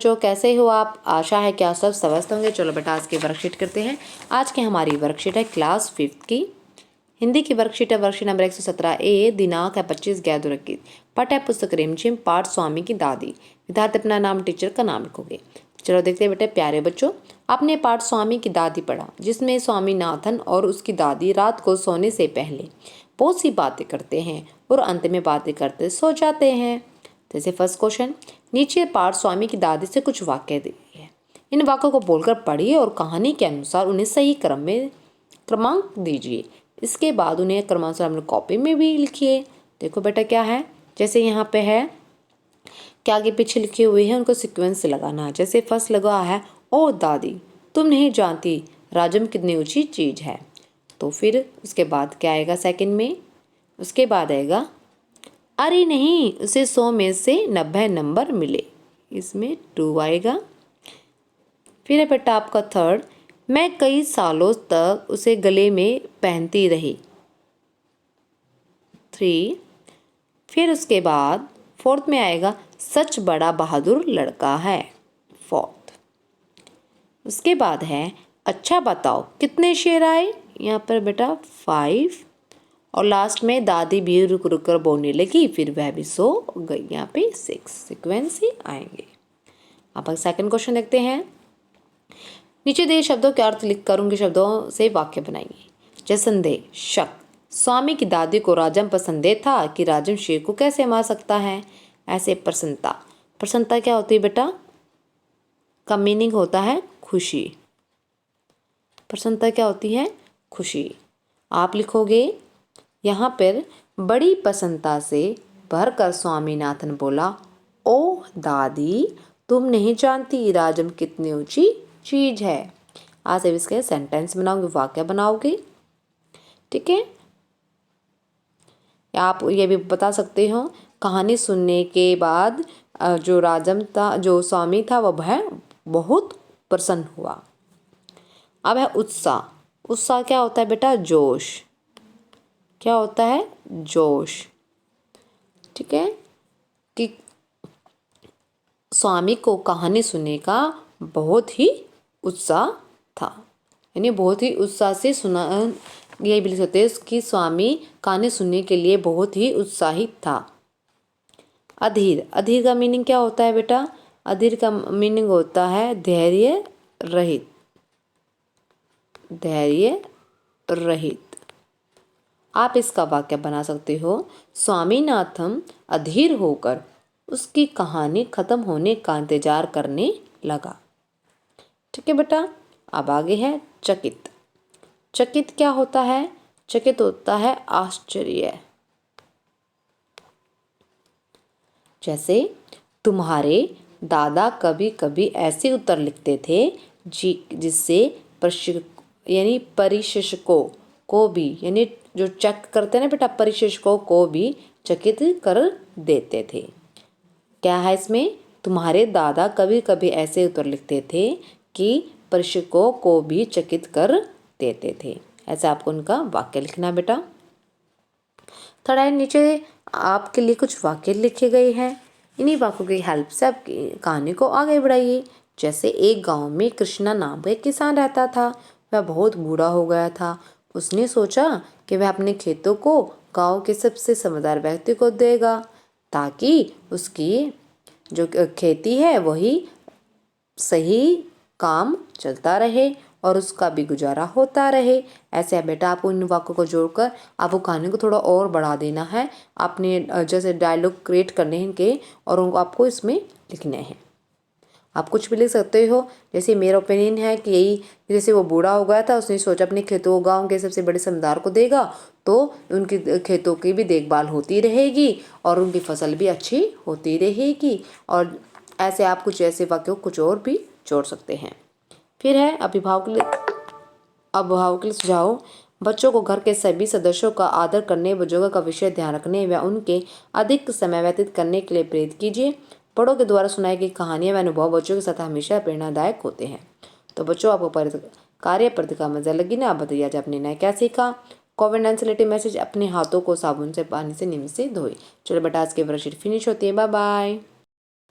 जो कैसे हो आप? आशा है कि आप सब स्वस्थ होंगे। चलो बेटा आज की वर्कशीट करते हैं। आज की हमारी वर्कशीट है क्लास 5 की हिंदी की वर्कशीट है। वर्कशीट नंबर 117 ए। दिनांक है 25/11/2021। पठ है पुस्तक रिमझिम। पाठ स्वामी की दादी। विद्यार्थी अपना नाम टीचर का नाम लिखोगे। चलो देखते हैं बेटे। प्यारे बच्चों, आपने पाठ स्वामी की दादी पढ़ा, जिसमें स्वामीनाथन और उसकी दादी रात को सोने से पहले बहुत सी बातें करते हैं और अंत में बातें करते सो जाते हैं। जैसे फर्स्ट क्वेश्चन, नीचे पाठ स्वामी की दादी से कुछ वाक्य दिए हैं। इन वाक्यों को बोलकर पढ़िए और कहानी के अनुसार उन्हें सही क्रम में क्रमांक दीजिए। इसके बाद उन्हें क्रमानुसार अपने कॉपी में भी लिखिए। देखो बेटा क्या है, जैसे यहाँ पे है क्या आगे पीछे लिखे हुए हैं, उनको सीक्वेंस से लगाना है। जैसे फर्स्ट लगा है, ओ दादी तुम नहीं जानती राजम कितनी ऊंची चीज है। तो फिर उसके बाद क्या आएगा सेकंड में, उसके बाद आएगा अरे नहीं उसे 100 में से 90 नंबर मिले, इसमें 2 आएगा। फिर है बेटा आपका थर्ड, मैं कई सालों तक उसे गले में पहनती रही, 3। फिर उसके बाद फोर्थ में आएगा सच बड़ा बहादुर लड़का है, 4th। उसके बाद है अच्छा बताओ कितने शेर आए, यहाँ पर बेटा 5। और लास्ट में दादी भी रुक रुक कर बोलने लगी, फिर वह भी सो गई, यहाँ पे 6 सीक्वेंस ही आएंगे। अब सेकंड क्वेश्चन देखते हैं। नीचे दिए शब्दों के अर्थ लिखकर उनके शब्दों से वाक्य बनाइए। जैसे संदेह, शक, स्वामी की दादी को राजम पर संदेह था कि राजम शेर को कैसे मार सकता है। ऐसे प्रसन्नता, प्रसन्नता क्या होती है बेटा, का मीनिंग होता है खुशी। प्रसन्नता क्या होती है, खुशी। आप लिखोगे यहाँ पर बड़ी प्रसन्नता से भरकर स्वामीनाथन बोला, ओ दादी तुम नहीं जानती राजम कितनी ऊंची चीज है। आज अब इसके सेंटेंस बनाओगे, वाक्य बनाओगे, ठीक है। आप ये भी बता सकते हो कहानी सुनने के बाद जो राजम था, जो स्वामी था, वह बहुत प्रसन्न हुआ। अब है उत्साह, उत्साह क्या होता है बेटा, जोश। क्या होता है, जोश, ठीक है। कि स्वामी को कहानी सुनने का बहुत ही उत्साह था, यानी बहुत ही उत्साह से सुना। ये भी लिख सकते हैं कि स्वामी कहानी सुनने के लिए बहुत ही उत्साहित था। अधीर, अधीर का मीनिंग क्या होता है बेटा, अधीर का मीनिंग होता है धैर्य रहित, धैर्य रहित। आप इसका वाक्य बना सकते हो, स्वामीनाथन अधीर होकर उसकी कहानी खत्म होने का इंतजार करने लगा, ठीक है बेटा। अब आगे है चकित। चकित क्या होता है, चकित होता है आश्चर्य। जैसे तुम्हारे दादा कभी कभी ऐसे उत्तर लिखते थे जिससे यानी परिशिक्षकों को भी, यानी जो चेक करते हैं ना बेटा, परिशिक्षकों को भी चकित कर देते थे। क्या है इसमें, तुम्हारे दादा कभी कभी ऐसे उत्तर लिखते थे कि परिशिक्षकों को भी चकित कर देते थे। ऐसे आपको उनका वाक्य लिखना बेटा। थोड़ा नीचे आपके लिए कुछ वाक्य लिखे गए हैं, इन्हीं वाक्यों की हेल्प से आप कहानी को आगे बढ़ाइए। जैसे एक गांव में कृष्णा नाम का एक किसान रहता था। वह बहुत बूढ़ा हो गया था। उसने सोचा कि वह अपने खेतों को गांव के सबसे समझदार व्यक्ति को देगा, ताकि उसकी जो खेती है वही सही काम चलता रहे और उसका भी गुजारा होता रहे। ऐसे बेटा आपको इन वाक्यों को जोड़कर आपको कहानी को थोड़ा और बढ़ा देना है। आपने जैसे डायलॉग क्रिएट करने हैं इनके, और उनको आपको इसमें लिखने हैं। आप कुछ भी लिख सकते हो। जैसे मेरा ओपिनियन है कि यही, जैसे वो बूढ़ा हो गया था, उसने सोचा अपने खेतों गांव के सबसे बड़े जमींदार को देगा, तो उनकी खेतों की भी देखभाल होती रहेगी और उनकी फसल भी अच्छी होती रहेगी। और ऐसे आप कुछ ऐसे वाक्यों कुछ और भी जोड़ सकते हैं। फिर है अभिभावक के लिए सुझाव। बच्चों को घर के सभी सदस्यों का आदर करने, बुजुर्गों का विषय ध्यान रखने व उनके अधिक समय व्यतीत करने के लिए प्रेरित कीजिए। बड़ों के द्वारा सुनाई गई कहानियां व अनुभव बच्चों के साथ हमेशा प्रेरणादायक होते हैं। तो बच्चों आपको कार्य पत्रिका मजा लगी ना, आप बताइए आज आपने नया क्या सीखा। कोविड-19 रिलेटेड मैसेज, अपने हाथों को साबुन से पानी से नीम से धोए। चलो बेटा आज की वर्कशीट फिनिश होती है। Bye bye.